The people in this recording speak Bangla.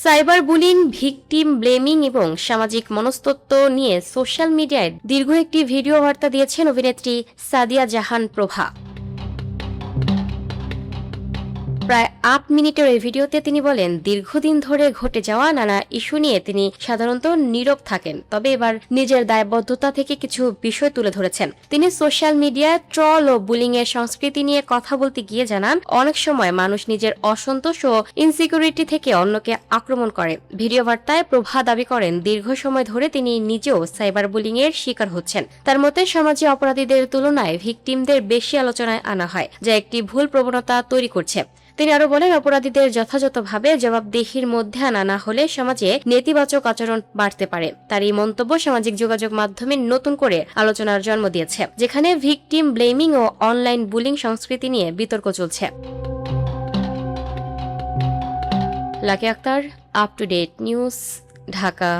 সাইবার বুলিং, ভিকটিম ব্লেমিং এবং সামাজিক মনস্তত্ত্ব নিয়ে সোশ্যাল মিডিয়ায় দীর্ঘ একটি ভিডিও বার্তা দিয়েছেন অভিনেত্রী সাদিয়া জাহান প্রভা। প্রায় ৮ মিনিটের এই ভিডিওতে তিনি বলেন, দীর্ঘদিন ধরে ঘটে যাওয়া নানা ইস্যু নিয়ে তিনি সাধারণত নীরব থাকেন, তবে এবার নিজের দায়বদ্ধতা থেকে কিছু বিষয় তুলে ধরেছেন। তিনি সোশ্যাল মিডিয়ায় ট্রল ও বুলিং এর সংস্কৃতি নিয়ে কথা বলতে গিয়ে জানান, অনেক সময় মানুষ নিজের অসন্তোষ ও ইনসিকিউরিটি থেকে অন্যকে আক্রমণ করে। ভিডিও বার্তায় প্রভা দাবি করেন, দীর্ঘ সময় ধরে তিনি নিজেও সাইবার বুলিং এর শিকার হচ্ছেন। তার মতে, সমাজে অপরাধীদের তুলনায় ভিকটিমদের বেশি আলোচনায় আনা হয়, যা একটি ভুল প্রবণতা তৈরি করছে। তিনি আরো বলেন, অপরাধীদের যথাযথভাবে জবাবদিহির মধ্যে আনা না হলে সমাজে নেতিবাচক আচরণ বাড়তে পারে। তার এই মন্তব্য সামাজিক যোগাযোগ মাধ্যমে নতুন করে আলোচনার জন্ম দিয়েছে, যেখানে ভিকটিম ব্লেমিং ও অনলাইন বুলিং সংস্কৃতি নিয়ে বিতর্ক চলছে। Lucky Akter, up to date news, Dhaka.